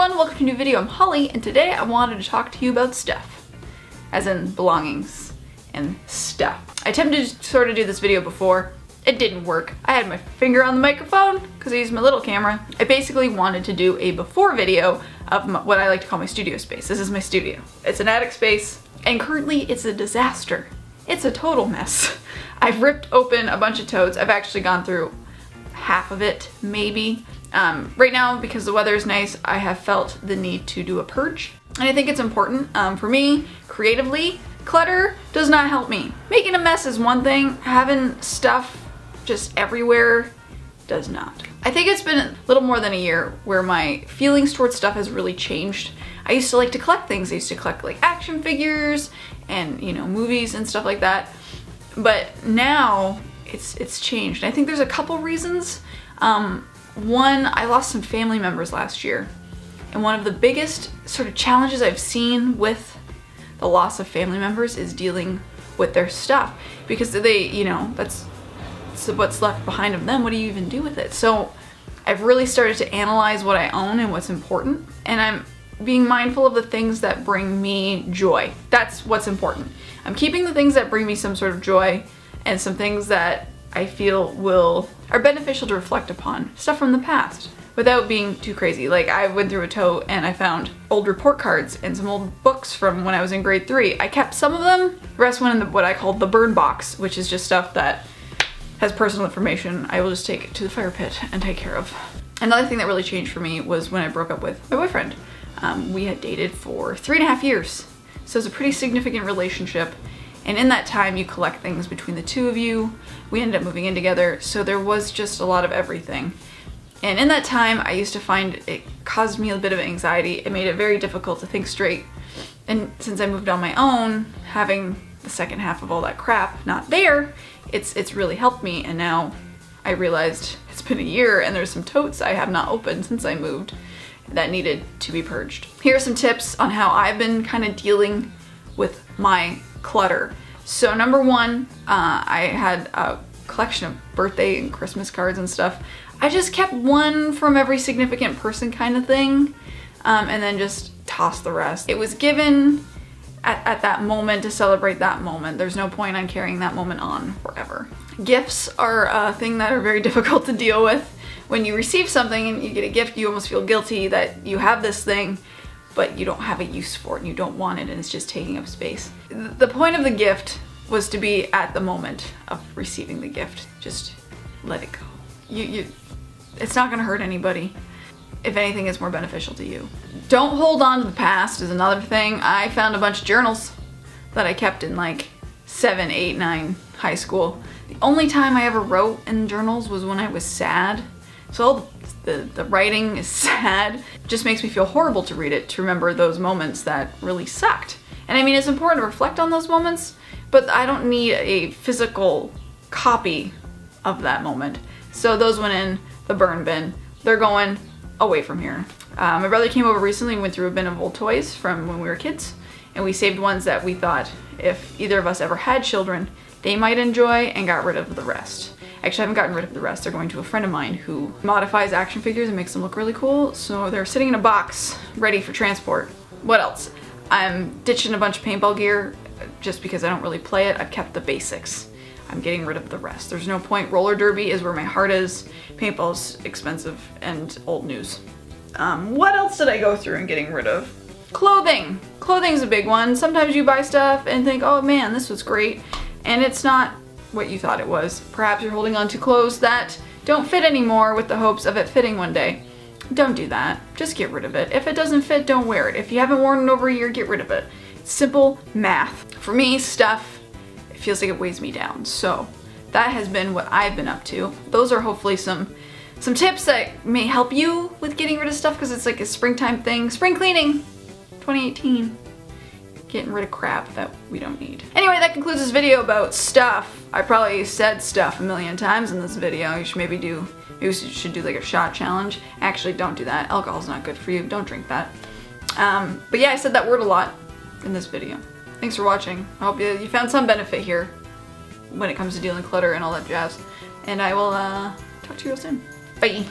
everyone, welcome to a new video. I'm Holly, and today I wanted to talk to you about stuff. As in belongings and stuff. I attempted to sort of do this video before. It didn't work. I had my finger on the microphone because I used my little camera. I basically wanted to do a before video of what I like to call my studio space. This is my studio. It's an attic space, and currently it's a disaster. It's a total mess. I've ripped open a bunch of totes. I've actually gone through half of it, maybe. Right now, because the weather is nice, I have felt the need to do a purge. And I think it's important. For me, creatively, clutter does not help me. Making a mess is one thing. Having stuff just everywhere does not. I think it's been a little more than a year where my feelings towards stuff has really changed. I used to like to collect things. I used to collect like action figures and, you know, movies and stuff like that. But now it's changed. I think there's a couple reasons. One, I lost some family members last year, and one of the biggest sort of challenges I've seen with the loss of family members is dealing with their stuff, because they, you know, that's what's left behind of them. What do you even do with it? So I've really started to analyze what I own and what's important, and I'm being mindful of the things that bring me joy. That's what's important. I'm keeping the things that bring me some sort of joy and some things that I feel are beneficial to reflect upon, stuff from the past, without being too crazy. Like, I went through a tote and I found old report cards and some old books from when I was in grade 3. I kept some of them, the rest went in what I called the burn box, which is just stuff that has personal information I will just take it to the fire pit and take care of. Another thing that really changed for me was when I broke up with my boyfriend. We had dated for 3.5 years, so it was a pretty significant relationship. And in that time, you collect things between the two of you. We ended up moving in together, so there was just a lot of everything. And in that time, I used to find it caused me a bit of anxiety. It made it very difficult to think straight. And since I moved on my own, having the second half of all that crap not there, it's really helped me. And now I realized it's been a year and there's some totes I have not opened since I moved that needed to be purged. Here are some tips on how I've been kind of dealing with my clutter. So number one, I had a collection of birthday and Christmas cards and stuff. I just kept one from every significant person kind of thing, and then just tossed the rest. It was given at that moment to celebrate that moment. There's no point on carrying that moment on forever. Gifts are a thing that are very difficult to deal with. When you receive something and you get a gift, you almost feel guilty that you have this thing, but you don't have a use for it and you don't want it and it's just taking up space. The point of the gift was to be at the moment of receiving the gift. Just let it go. It's not gonna hurt anybody. If anything, it's more beneficial to you. Don't hold on to the past is another thing. I found a bunch of journals that I kept in like 7, 8, 9 high school. The only time I ever wrote in journals was when I was sad. So all the writing is sad. It just makes me feel horrible to read it, to remember those moments that really sucked. And I mean, it's important to reflect on those moments, but I don't need a physical copy of that moment. So those went in the burn bin. They're going away from here. My brother came over recently and went through a bin of old toys from when we were kids, and we saved ones that we thought if either of us ever had children, they might enjoy, and got rid of the rest. Actually, I haven't gotten rid of the rest. They're going to a friend of mine who modifies action figures and makes them look really cool. So they're sitting in a box ready for transport. What else? I'm ditching a bunch of paintball gear just because I don't really play it. I've kept the basics. I'm getting rid of the rest. There's no point. Roller derby is where my heart is. Paintball's expensive and old news. What else did I go through in getting rid of? Clothing. Clothing's a big one. Sometimes you buy stuff and think, oh man, this was great. And it's not what you thought it was. Perhaps you're holding on to clothes that don't fit anymore with the hopes of it fitting one day. Don't do that. Just get rid of it. If it doesn't fit, don't wear it. If you haven't worn it over a year, get rid of it. Simple math. For me, stuff, it feels like it weighs me down. So that has been what I've been up to. Those are hopefully some tips that may help you with getting rid of stuff, because it's like a springtime thing. Spring cleaning 2018. Getting rid of crap that we don't need. Anyway, that concludes this video about stuff. I probably said stuff a million times in this video. You should maybe we should do like a shot challenge. Actually, don't do that. Alcohol's not good for you. Don't drink that. But yeah, I said that word a lot in this video. Thanks for watching. I hope you found some benefit here when it comes to dealing with clutter and all that jazz. And I will talk to you real soon. Bye.